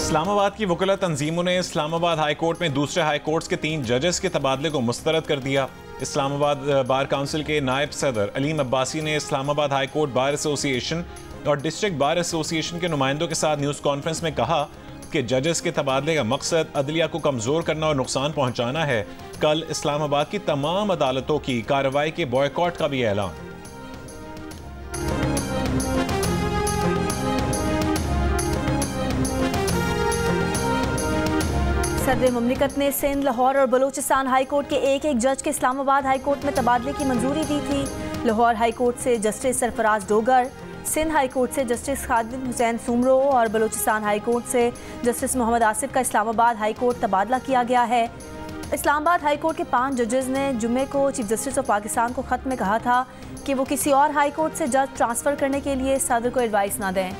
इस्लामाबाद की वकला तंजीमों ने इस्लामाबाद हाई कोर्ट में दूसरे हाई कोर्ट्स के 3 जजेस के तबादले को मुस्तरद कर दिया। इस्लामाबाद बार काउंसिल के नायब सदर अलीम अब्बासी ने Islamabad high court bar association और डिस्ट्रिक्ट बार एसोसिएशन के नुमाइंदों के साथ न्यूज़ कॉन्फ्रेंस में कहा कि जजेस के तबादले का मकसद अदलिया को कमज़ोर करना और नुकसान पहुँचाना है। कल इस्लामाबाद की तमाम अदालतों की कार्रवाई के बॉयकॉट का भी ऐलान। सदर मुमलिकत ने सिंध, लाहौर और बलूचिस्तान हाई कोर्ट के एक जज के इस्लामाबाद हाई कोर्ट में तबादले की मंजूरी दी थी। लाहौर हाई कोर्ट से justice Sarfaraz Dogar, Sindh high court से जस्टिस खादिम हुसैन सुमरो और बलूचिस्तान हाई कोर्ट से जस्टिस मोहम्मद आसिफ का इस्लामाबाद हाई कोर्ट तबादला किया गया है। इस्लामाबाद हाई कोर्ट के 5 जजेस ने जुम्मे को चीफ जस्टिस ऑफ पाकिस्तान को खत में कहा था कि वो किसी और हाई कोर्ट से जज ट्रांसफ़र करने के लिए सदर को एडवाइस ना दें।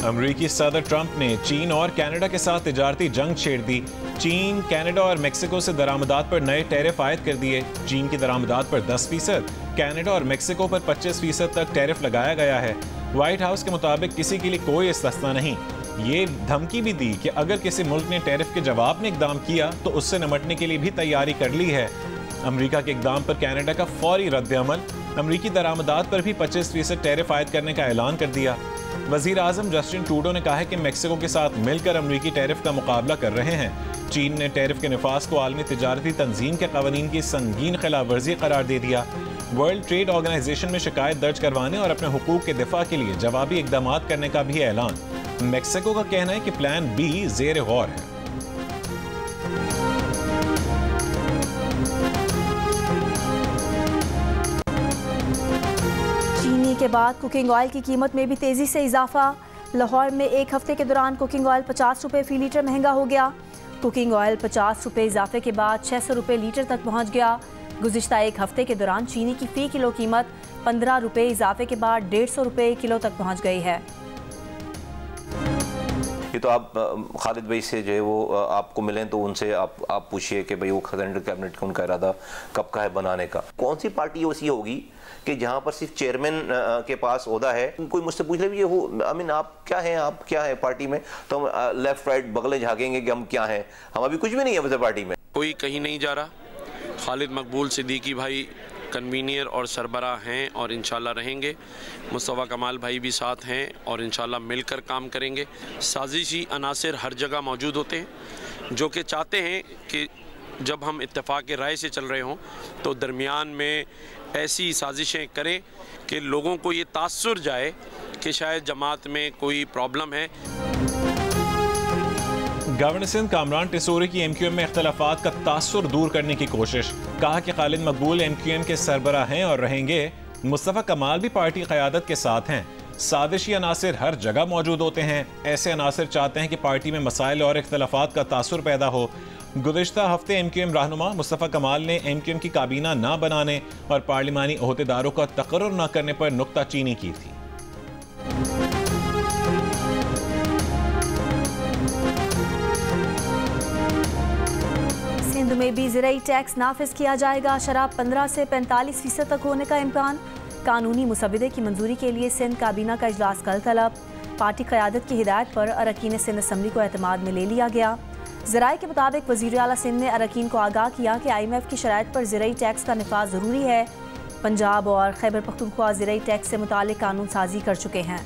अमरीकी सदर ट्रंप ने चीन और कनाडा के साथ तिजारती जंग छेड़ दी। चीन, कनाडा और मेक्सिको से दरामदात पर नए टैरिफ आयद कर दिए। चीन की दरामदात पर 10%, कनाडा और मेक्सिको पर 25% तक टैरिफ लगाया गया है। व्हाइट हाउस के मुताबिक किसी के लिए कोई इस्तिस्ना नहीं। ये धमकी भी दी कि अगर किसी मुल्क ने टैरिफ के जवाब में इकदाम किया तो उससे निपटने के लिए भी तैयारी कर ली है। अमरीका के इकदाम पर कनाडा का फौरी रद्द-ए-अमल। अमरीकी दरामदात पर भी 25% टैरिफ आयद करने का ऐलान कर दिया। वज़ीर आज़म जस्टिन ट्रूडो ने कहा है कि मेक्सिको के साथ मिलकर अमरीकी टैरिफ का मुकाबला कर रहे हैं। चीन ने टैरिफ के नफाज को आलमी तिजारती तंजीम के कवानीन की संगीन खिलाफ वर्जी करार दे दिया। वर्ल्ड ट्रेड ऑर्गेनाइजेशन में शिकायत दर्ज करवाने और अपने हुकूक के दिफा के लिए जवाबी इकदाम करने का भी ऐलान। मेक्सिको का कहना है कि प्लान बी ज़ेर गौर है। के बाद कुकिंग ऑयल की कीमत में भी तेज़ी से इजाफा। लाहौर में एक हफ्ते के दौरान कुकिंग ऑयल 50 रुपये फ़ी लीटर महंगा हो गया। कुकिंग ऑयल 50 रुपये इजाफे के बाद 600 रुपये लीटर तक पहुंच गया। गुज़िश्ता एक हफ्ते के दौरान चीनी की फ़ी किलो कीमत 15 रुपये इजाफे के बाद 150 रुपये किलो तक पहुंच गई है। ये तो आप खालिद भाई से जो है वो आपको मिलें तो उनसे आप पूछिए कि भाई वो सेंट्रल कैबिनेट का उनका इरादा कब का है बनाने का। कौन सी पार्टी ऐसी होगी कि जहाँ पर सिर्फ चेयरमैन के पास ओहदा है। कोई मुझसे पूछ ले भी ये हो आप क्या हैं पार्टी में, तो हम लेफ्ट राइट बगलें झाँकेंगे कि हम क्या हैं। हम अभी कुछ भी नहीं है वैसे पार्टी में। कोई कहीं नहीं जा रहा। खालिद मकबूल सिद्दीकी भाई कन्वीनियर और सरबरा हैं और इंशाल्लाह रहेंगे। मुस्तफ़ा कमाल भाई भी साथ हैं और इंशाल्लाह मिलकर काम करेंगे। साजिशी अनासिर हर जगह मौजूद होते हैं जो कि चाहते हैं कि जब हम इत्तेफाक राय से चल रहे हों तो दरमियान में ऐसी साजिशें करें कि लोगों को ये तासुर जाए कि शायद जमात में कोई प्रॉब्लम है। गवर्नर सिंध कामरान टिसोरी की एमक्यूएम में इख्तलाफात का तासुर दूर करने की कोशिश। कहा कि खालिद मकबूल एमक्यूएम के सरबरा हैं और रहेंगे। मुस्तफ़ा कमाल भी पार्टी क़यादत के साथ हैं। साजिशी अनासिर हर जगह मौजूद होते हैं। ऐसे अनासिर चाहते हैं कि पार्टी में मसाइल और इख्तलाफात का तासुर पैदा हो। गुज़िश्ता हफ्ते एमक्यूएम रहनुमा मुस्तफ़ा कमाल ने एमक्यूएम की काबीना न बनाने और पार्लिमानी ओहदेदारों का तकर्रुर न करने पर नुक्ताचीनी की थी। सिंध में भी ज़राई टैक्स नाफिज किया जाएगा। शराब 15 से 45% तक होने का इम्कान। कानूनी मुसविदे की मंजूरी के लिए सिंध काबीना का इजलास कल तलब। पार्टी क़यादत की हिदायत पर अरकान सिंध असम्बली को एतमाद में ले लिया गया। ज़राए के मुताबिक वज़ीर आला सिंध ने अरकान को आगाह किया कि IMF की शराइत पर ज़राई टैक्स का निफाज ज़रूरी है। पंजाब और खैबर पख्तूनख्वा ज़राई टैक्स से मुतालिक कानून साजी कर चुके हैं।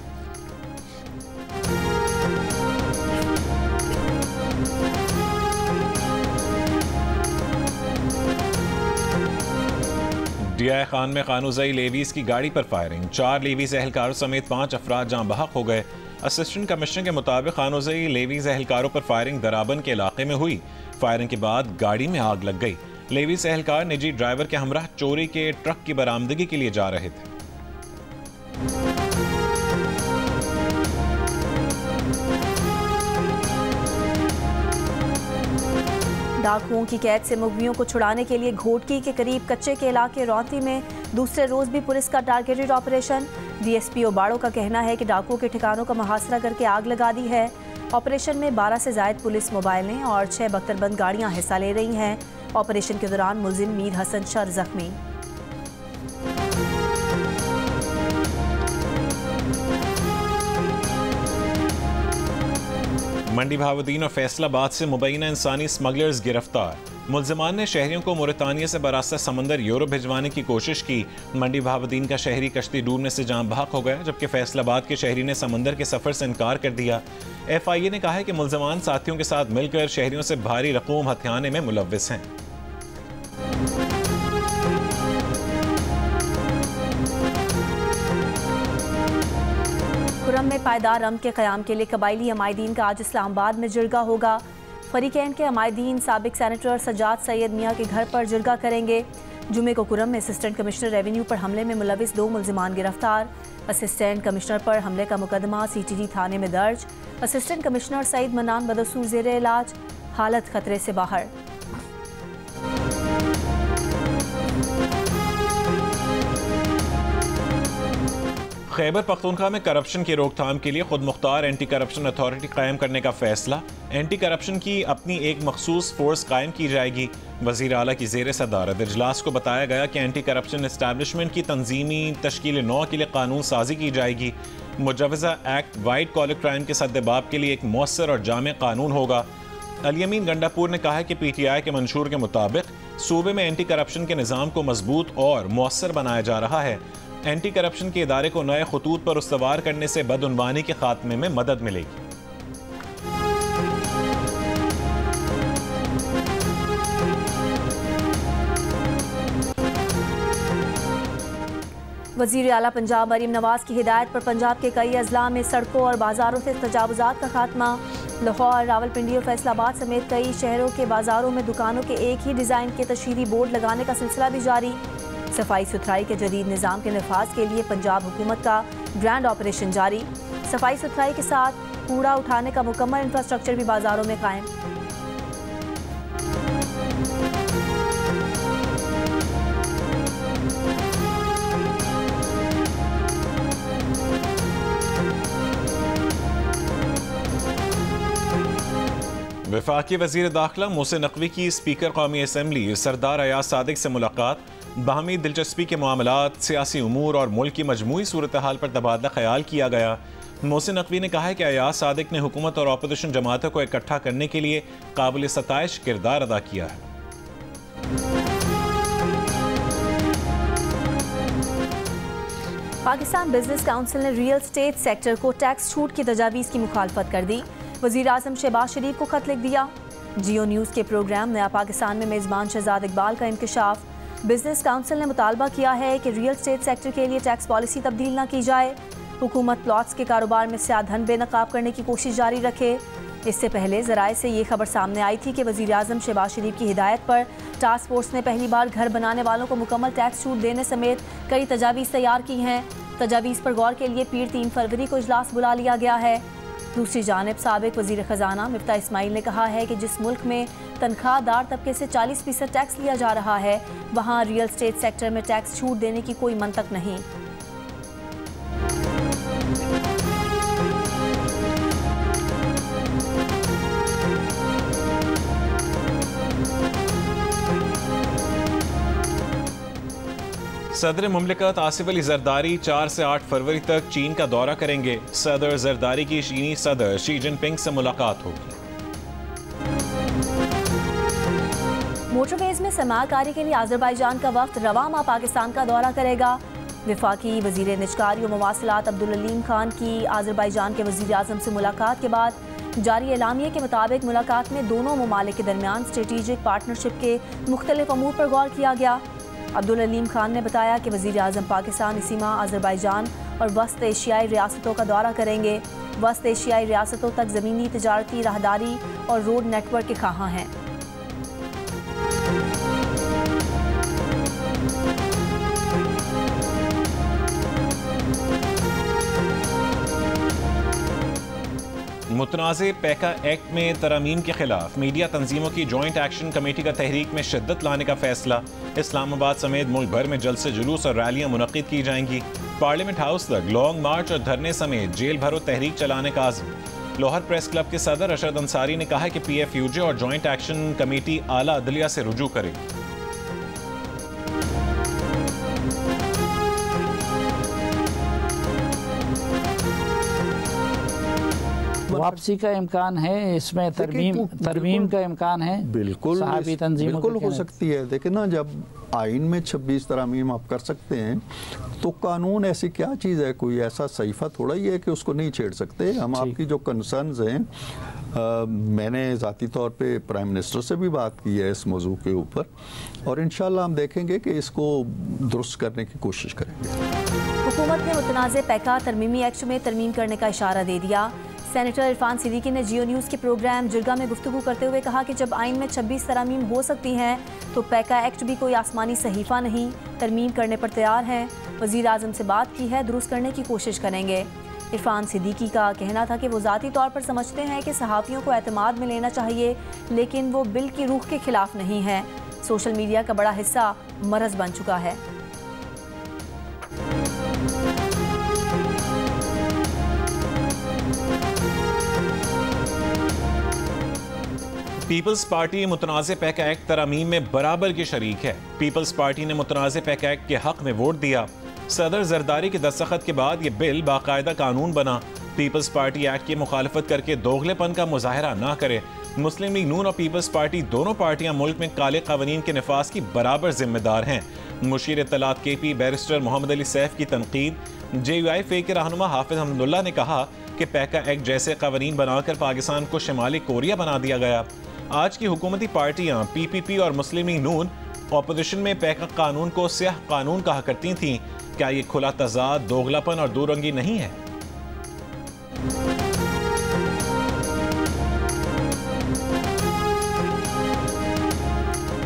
DI खान में कानूज़ई लेवीज़ की गाड़ी पर फायरिंग। 4 लेवीज़ एहलकारों समेत 5 अफराद जाँ बहक हो गए। असिस्टेंट कमिश्नर के मुताबिक कानूज़ई लेवीज़ एहलकारों पर फायरिंग दराबन के इलाके में हुई। फायरिंग के बाद गाड़ी में आग लग गई। लेवीज़ एहलकार निजी ड्राइवर के हमरा चोरी के ट्रक की बरामदगी के लिए जा रहे थे। डाकुओं की कैद से मुगवियों को छुड़ाने के लिए घोटकी के करीब कच्चे के इलाके रौती में दूसरे रोज भी पुलिस का टारगेटेड ऑपरेशन। DSPO बाड़ो का कहना है कि डाकुओं के ठिकानों का मुहासरा करके आग लगा दी है। ऑपरेशन में 12 से ज़ायद पुलिस मोबाइलें और 6 बख्तरबंद गाड़ियां हिस्सा ले रही हैं। ऑपरेशन के दौरान मुलजिम मीर हसन शर जख्मी। मंडी बहाउद्दीन और फैसलाबाद से मुबैना इंसानी स्मगलर्स गिरफ्तार। मुलजमान ने शहरियों को मोरितानिया से बरास्ता समंदर यूरोप भिजवाने की कोशिश की। मंडी बहाउद्दीन का शहरी कश्ती डूबने से जान बहक हो गया, जबकि फैसलाबाद के शहरी ने समंदर के सफर से इनकार कर दिया। FIA ने कहा है कि मुलजमान साथियों के साथ मिलकर शहरियों से भारी रकूम हथियाने में मुलव्विस हैं। खुर्रम में पायदार अमन के क़याम के लिए कबायली हमायदीन का आज इस्लामाबाद में जिरगा होगा। फरीकैन के हमायदीन साबिक सेनेटर सज्जाद सैयद मियाँ के घर पर जिरगा करेंगे। जुमे को खुर्रम में असिस्टेंट कमिश्नर रेवेन्यू पर हमले में मुलविस 2 मुलजिमान गिरफ्तार। असिस्टेंट कमिश्नर पर हमले का मुकदमा CTD थाने में दर्ज। असिस्टेंट कमिश्नर सईद मनान बदसूर ज़ेर इलाज, हालत खतरे से बाहर। खैबर पख्तूनख्वा में करप्शन की रोकथाम के लिए खुद मुख्तार एंटी करप्शन अथॉरिटी कायम करने का फैसला। एंटी करप्शन की अपनी एक मखसूस फोर्स कायम की जाएगी। वज़ीर आला की ज़ेर सदारत इजलास को बताया गया कि एंटी करप्शन एस्टैब्लिशमेंट की तंजीमी तश्कील नौ के लिए कानून साजी की जाएगी। मुजवज़ा एक्ट वाइट कॉलर क्राइम के सद्देबाब के लिए एक मौसर और जामे कानून होगा। अलियमीन गंडापुर ने कहा है कि PTI के मंशूर के मुताबिक सूबे में एंटी करप्शन के निज़ाम को मजबूत और मौसर बनाया जा रहा है। एंटी करप्शन के इदारे को नए खतूत पर उस्तवार करने से बदउनवानी के खात्मे में मदद मिलेगी। वज़ीर आला पंजाब मरीम नवाज की हिदायत पर पंजाब के कई अजला में सड़कों और बाजारों से तजावुजात का खात्मा। लाहौर, रावलपिंडी और फैसलाबाद समेत कई शहरों के बाजारों में दुकानों के एक ही डिज़ाइन के तशहीरी बोर्ड लगाने का सिलसिला भी जारी। सफाई सुथराई के जदीद निज़ाम के नफाज के लिए पंजाब हुकूमत का ग्रैंड ऑपरेशन जारी। सफाई सुथराई के साथ कूड़ा उठाने का मुकम्मल इंफ्रास्ट्रक्चर भी बाजारों में कायम। वफाकी वज़ीर दाखिला मोहसिन नकवी की स्पीकर कौमी असम्बली सरदार अयाज सादिक से मुलाकात। बाहमी दिलचस्पी के मामलात, सियासी उमूर और मुल्क की मजमूई सूरत हाल पर तबादला ख्याल किया गया। मोहसिन नकवी ने कहा है कि अयाज सादिक ने हुकूमत और अपोजिशन जमातों को इकट्ठा करने के लिए काबिल सताइश किरदार अदा किया है। पाकिस्तान बिजनेस काउंसिल ने रियल स्टेट सेक्टर को टैक्स छूट की तजावीज़ की मुखालफत कर दी। वज़ीर आज़म शहबाज शरीफ को खत लिख दिया। जियो न्यूज़ के प्रोग्राम नया पाकिस्तान में मेज़बान शहजाद इकबाल का इंकशाफ। बिजनेस काउंसिल ने मुतालबा किया है कि रियल स्टेट सेक्टर के लिए टैक्स पॉलिसी तब्दील न की जाए। हुकूमत प्लॉट्स के कारोबार में स्याह धन बेनकाब करने की कोशिश जारी रखे। इससे पहले ज़राए से ये खबर सामने आई थी कि वज़ीर आज़म शहबाज शरीफ की हिदायत पर टास्क फोर्स ने पहली बार घर बनाने वालों को मुकम्मल टैक्स छूट देने समेत कई तजावीज़ तैयार की हैं। तजावीज़ पर गौर के लिए पीर 3 फरवरी को इजलास बुला लिया गया है। दूसरी जानिब साबिक वज़ीर ख़जाना मिफ्ता इस्माइल ने कहा है कि जिस मुल्क में तनख्वाहदार तबके से 40% टैक्स लिया जा रहा है, वहाँ रियल स्टेट सेक्टर में टैक्स छूट देने की कोई मंतक नहीं। सदर मुमलिकत आसिफ अली जरदारी 4 से 8 फरवरी तक चीन का दौरा करेंगे। सदर जरदारी की चीनी सदर शी जिनपिंग से मुलाकात होगी। मोटरवेज में सरमाकारी के लिए आज़रबाईजान का वफ्द रवा माह पाकिस्तान का दौरा करेगा। वफाकी वज़ीर निजकारी और मवासिलात अब्दुल अलीम खान की आज़रबाईजान के वज़ीर आज़म से मुलाकात के बाद जारी एलामिये के मुताबिक मुलाकात में दोनों ममालिक के दरमियान स्ट्रेटेजिक पार्टनरशिप के मुख्तलिफ अमूर पर गौर किया गया। अब्दुल अलीम खान ने बताया कि वज़ीर आज़म पाकिस्तान इसी माह आज़रबाईजान और वस्त एशियाई रियासतों का दौरा करेंगे। वस्त एशियाई रियासतों तक ज़मीनी तजारती राहदारी और रोड नेटवर्क के ख़्वाहां हैं। मुतनाज़े पैका एक्ट में तरमीम के खिलाफ मीडिया तंजीमों की जॉइंट एक्शन कमेटी का तहरीक में शिद्दत लाने का फैसला। इस्लामाबाद समेत मुल्क भर में जलसे जुलूस और रैलियां मुनक़िद की जाएंगी। पार्लियामेंट हाउस तक लॉन्ग मार्च और धरने समेत जेल भरो तहरीक चलाने का आज़म। लाहौर प्रेस क्लब के सदर अरशद अंसारी ने कहा है कि PFUJ और जॉइंट एक्शन कमेटी आला अदलिया से रुजू करे। वापसी का इम्कान है, इसमें तरमीम का इम्कान है। बिल्कुल हो सकती है। देखिए ना, जब आइन में 26 तरमीम आप कर सकते हैं तो कानून ऐसी क्या चीज़ है, कोई ऐसा सहीफा थोड़ा ही है कि उसको नहीं छेड़ सकते। हम आपकी जो कंसर्न्स हैं, मैंने ज़ाती तौर पे प्राइम मिनिस्टर से भी बात की है इस मौजू के ऊपर, और इंशाल्लाह हम देखेंगे कि इसको दुरुस्त करने की कोशिश करेंगे। हुकूमत ने मुतनाज़ पैका तरमीमी एक्ट में तरमीम करने का इशारा दे दिया। सेनेटर इरफान सिद्दीकी ने जियो न्यूज़ के प्रोग्राम जिरगा में गुफ्तगू करते हुए कहा कि जब आइन में 26 तरमीम हो सकती हैं तो पैका एक्ट भी कोई आसमानी सहीफ़ा नहीं, तरमीम करने पर तैयार हैं। वज़ीर आज़म से बात की है, दुरुस्त करने की कोशिश करेंगे। इरफान सिद्दीकी का कहना था कि वो ज़ाती तौर पर समझते हैं कि सहाफ़ियों को एतमाद में लेना चाहिए, लेकिन वो बिल की रूह के खिलाफ नहीं है। सोशल मीडिया का बड़ा हिस्सा मरज़ बन चुका है। पीपल्स पार्टी मुतनाज़ पैका एक्ट तरमीम में बराबर की शरीक है। पीपल्स पार्टी ने मुतनाज़ पैका एक्ट के हक में वोट दिया। सदर जरदारी के दस्तखत के बाद ये बिल बाकायदा कानून बना। पीपल्स पार्टी एक्ट की मुखालफत करके दोगलेपन का मुजाहरा ना करे। मुस्लिम लीग नून और पीपल्स पार्टी दोनों पार्टियां मुल्क में काले कानून के नफाज की बराबर जिम्मेदार हैं। मुशीर इत्तलात KP बैरिस्टर मोहम्मद अली सैफ की तनकीद। JUIFA के रहनुमा हाफिज हमदुल्ला ने कहा कि पैका एक्ट जैसे कानून बनाकर पाकिस्तान को शिमाली कोरिया बना दिया गया। आज की हुकूमती पार्टियां PPP और मुस्लिम लीग नून अपोजिशन में पैका कानून को स्याह कानून कहा करती थीं। क्या ये खुला तजाद, दोगलापन और दूरंगी नहीं है?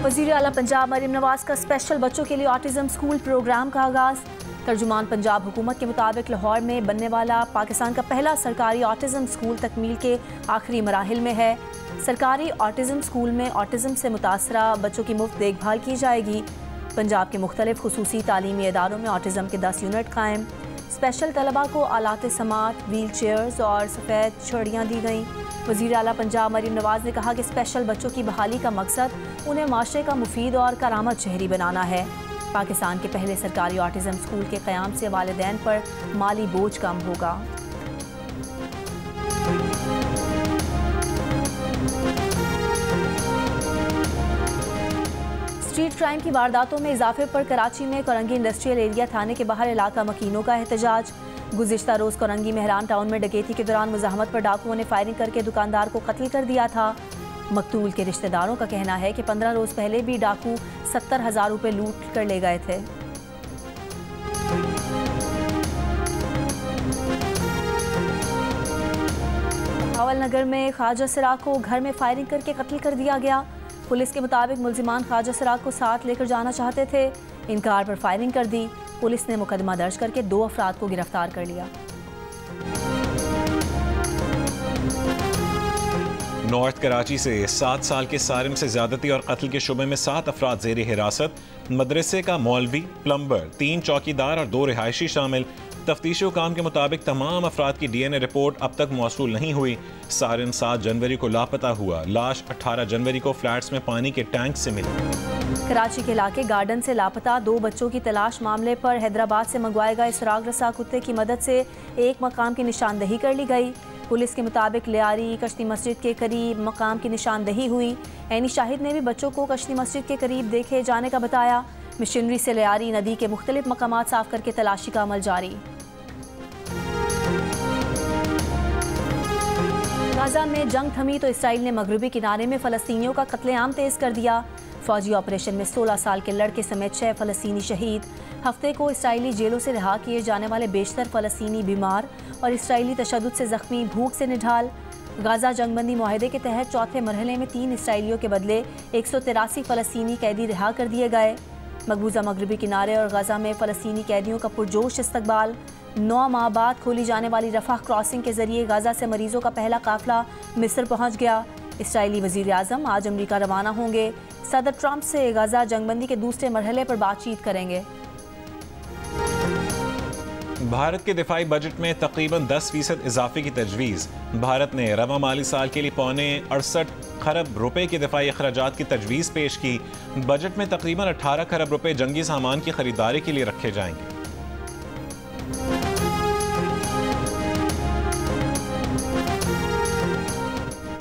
वज़ीर आला पंजाब मरीम नवाज का स्पेशल बच्चों के लिए ऑटिज्म स्कूल प्रोग्राम का आगाज़। तर्जुमान पंजाब हुकूमत के मुताबिक लाहौर में बनने वाला पाकिस्तान का पहला सरकारी ऑटिज्म स्कूल तकमील के आखिरी मराहिल में है। सरकारी ऑटिज्म स्कूल में ऑटिज्म से मुतासरा बच्चों की मुफ्त देखभाल की जाएगी। पंजाब के मुख्तलिफ खुसूसी तालीमी इदारों में ऑटिज्म के 10 यूनिट कायम। स्पेशल तलबा को आलात समात, व्हील चेयर्स और सफ़ेद छड़ियाँ दी गईं। वज़ीर आला पंजाब मरीम नवाज ने कहा कि स्पेशल बच्चों की बहाली का मकसद उन्हें माशरे का मुफीद और करामत शहरी बनाना है। पाकिस्तान के पहले सरकारी ऑटिज्म स्कूल के क़याम से वालिदैन पर माली बोझ कम होगा। स्ट्रीट क्राइम की वारदातों में इजाफे पर कराची में कोरंगी इंडस्ट्रियल एरिया थाने के बाहर इलाका मकीनों का एहतजाज। गुज़िश्ता रोज़ कोरंगी मेहरान टाउन में डकैती के दौरान मुज़ाहमत पर डाकुओं ने फायरिंग करके दुकानदार को कत्ल कर दिया था। मकतूल के रिश्तेदारों का कहना है कि 15 रोज़ पहले भी डाकू 70,000 रुपये लूट कर ले गए थे। भावलनगर में ख्वाजा सिराग को घर में फायरिंग करके कत्ल कर दिया गया। पुलिस के मुताबिक मुल्जिमान ख्वाजा सिराग को साथ लेकर जाना चाहते थे, इनकार पर फायरिंग कर दी। पुलिस ने मुकदमा दर्ज करके 2 अफराद को गिरफ्तार कर लिया। नॉर्थ कराची से 7 साल के सारिम से ज्यादती और कत्ल के शुबे में 7 अफराद ज़ेर हिरासत। मदरसे का मौलवी, प्लम्बर, 3 चौकीदार और 2 रिहायशी शामिल। तफ्तीशी हुकाम के मुताबिक तमाम अफराद की DNA रिपोर्ट अब तक मौसूल नहीं हुई। सारिम 7 जनवरी को लापता हुआ। लाश 18 जनवरी को फ्लैट्स में पानी के टैंक से मिली। कराची के इलाके गार्डन से लापता 2 बच्चों की तलाश मामले पर हैदराबाद से मंगवाए गए सुराग रसा कुत्ते की मदद से एक मकाम की निशानदही कर ली गई। पुलिस के मुताबिक लियारी कश्ती मस्जिद के करीब मकाम की निशानदही हुई। ऐनी शाहिद ने भी बच्चों को कश्ती मस्जिद के करीब देखे जाने का बताया। मिशनरी से लियारी नदी के मुख्तलिफ मकामात साफ करके तलाशी का अमल जारी। गाजा में जंग थमी तो इसराइल ने मगरबी किनारे में फ़लस्तीनियों का कत्लेआम तेज़ कर दिया। फौजी ऑपरेशन में 16 साल के लड़के समेत 6 फ़लस्तीनी शहीद। हफ्ते को इसराइली जेलों से रिहा किए जाने वाले बेशतर फ़लस्तीनी बीमार और इसराइली तशद्दुद से ज़ख्मी, भूख से निढाल। गाजा जंगबंदी मुआहदे के तहत चौथे मरहले में 3 इसराइलियों के बदले 183 फ़लस्तीनी कैदी रिहा कर दिए गए। मकबूजा मगरबी किनारे और गाजा में फ़लस्तीनी कैदियों का पुरजोश इस्तकबाल। 9 माह बाद खोली जाने वाली रफ़ाह क्रॉसिंग के जरिए गाजा से मरीजों का पहला काफिला मिस्र पहुँच गया। इसराइली वज़ीर आज़म आज अमरीका रवाना होंगे। सदर ट्रंप से गाजा जंगबंदी के दूसरे मरहले पर बातचीत करेंगे। भारत के दिफाई बजट में तकरीबन 10% इजाफे की तजवीज़। भारत ने रवा माली साल के लिए £68 खरब रुपए के दिफाई अखराजात की तजवीज़ पेश की। बजट में तकरीबन 18 खरब रुपए जंगी सामान की खरीदारी के लिए रखे जाएंगे।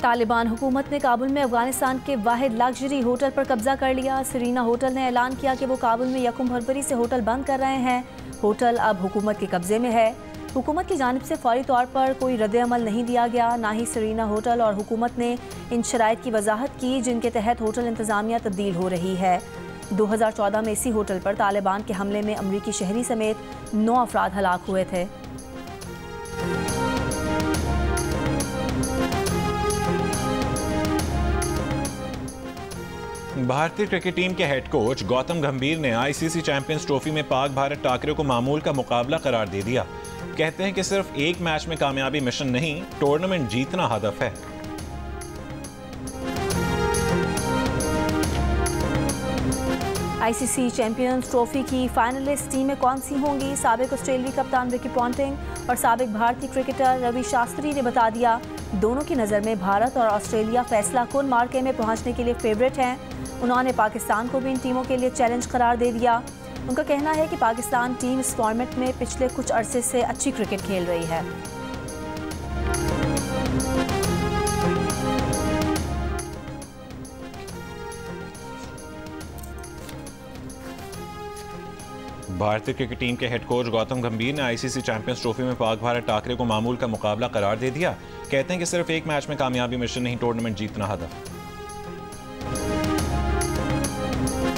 तालिबान हुकूमत ने काबुल में अफगानिस्तान के वाहिद लग्जरी होटल पर कब्जा कर लिया। सरीना होटल ने ऐलान किया कि वो काबुल में 1 फरवरी से होटल बंद कर रहे हैं। होटल अब हुकूमत के कब्जे में है। हुकूमत की जानिब से फौरी तौर पर कोई रद्द-ए-अमल नहीं दिया गया। ना ही सरीना होटल और हुकूमत ने इन शराइत की वजाहत की जिनके तहत होटल इंतज़ामिया तब्दील हो रही है। 2014 में इसी होटल पर तालिबान के हमले में अमरीकी शहरी समेत 9 अफराद हलाक हुए थे। भारतीय क्रिकेट टीम के हेड कोच गौतम गंभीर ने आईसीसी चैंपियंस ट्रॉफी में पाक भारत टाकरे को मामूल का मुकाबला करार दे दिया। कहते हैं कि सिर्फ एक मैच में कामयाबी मिशन नहीं, टूर्नामेंट जीतना हदफ है। आईसीसी चैंपियंस ट्रॉफी की फाइनलिस्ट टीमें कौन सी होंगी? साबिक ऑस्ट्रेलियाई कप्तान रिकी पॉन्टिंग और साबिक भारतीय क्रिकेटर रवि शास्त्री ने बता दिया। दोनों की नज़र में भारत और ऑस्ट्रेलिया फैसला कुन मार्के में पहुंचने के लिए फेवरेट हैं। उन्होंने पाकिस्तान को भी इन टीमों के लिए चैलेंज करार दे दिया। उनका कहना है कि पाकिस्तान टीम इस फॉर्मेट में पिछले कुछ अरसे से अच्छी क्रिकेट खेल रही है। भारतीय क्रिकेट टीम के हेड कोच गौतम गंभीर ने आईसीसी चैंपियंस ट्रॉफी में पाक भारत टाकरे को मामूल का मुकाबला करार दे दिया। कहते हैं कि सिर्फ एक मैच में कामयाबी मिशन नहीं, टूर्नामेंट जीतना हदफ।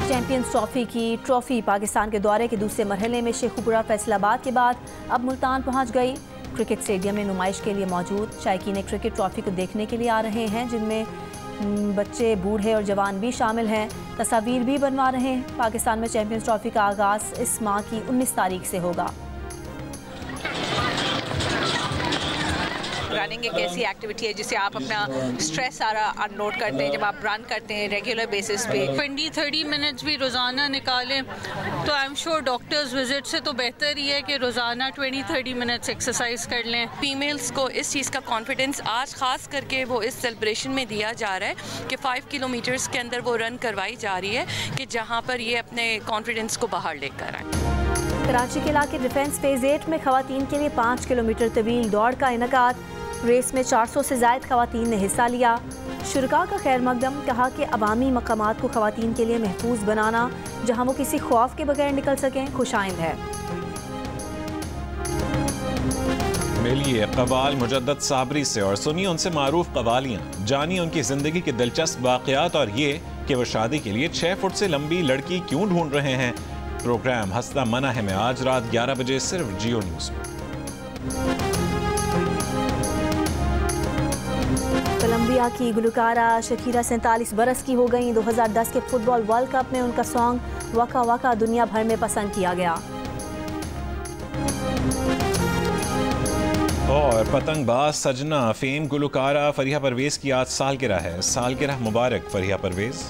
चैंपियंस ट्रॉफी की ट्रॉफी पाकिस्तान के दौरे के दूसरे मरहले में शेखुपुरा फैसलाबाद के बाद अब मुल्तान पहुंच गई। क्रिकेट स्टेडियम में नुमाइश के लिए मौजूद शायकीन क्रिकेट ट्रॉफी को देखने के लिए आ रहे हैं, जिनमें बच्चे, बूढ़े और जवान भी शामिल हैं। तस्वीर भी बनवा रहे हैं। पाकिस्तान में चैंपियंस ट्रॉफी का आगाज़ इस माह की 19 तारीख से होगा। रनिंग एक ऐसी एक्टिविटी है जिससे आप अपना स्ट्रेस सारा अनलोड करते हैं। जब आप रन करते हैं रेगुलर बेसिस पे 20-30 मिनट्स भी रोज़ाना निकालें तो I am sure doctors visit से तो बेहतर ही है कि रोज़ाना 20-30 मिनट्स एक्सरसाइज कर लें। फीमेल्स को इस चीज़ का कॉन्फिडेंस आज ख़ास करके वो इस सेलिब्रेशन में दिया जा रहा है कि 5 किलोमीटर्स के अंदर वो रन करवाई जा रही है कि जहाँ पर ये अपने कॉन्फिडेंस को बाहर लेकर आए। कराची के इलाके डिफेंस फेज 8 में खवातीन के लिए 5 किलोमीटर तवील दौड़ का इनकाद। रेस में 400 से ज़ायद खवातीन ने हिस्सा लिया। शुरका का खैर मकदम, कहा कि अवामी मकामात को खवातीन के लिए महफूज बनाना जहां वो किसी खौफ के बगैर निकल सकें खुशाइंद है। मिलिए कवाल मुजद्दद साबरी से और सुनिए उनसे मारूफ कवालियाँ, जानिए उनकी ज़िंदगी के दिलचस्प वाक़यात और ये कि वो शादी के लिए 6 फुट से लंबी लड़की क्यों ढूंढ रहे हैं। प्रोग्राम हस्ता मना है में आज रात 11 बजे सिर्फ जियो न्यूज़ में। कोलंबिया की गुलकारा शकीरा 47 बरस की हो गई। 2010 के फुटबॉल वर्ल्ड कप में उनका सॉन्ग वका वका दुनिया भर में पसंद किया गया। और पतंगबाज सजना फेम गुलकारा फरीहा परवेज की आज सालगिरह है। सालगिरह मुबारक फरीहा परवेज।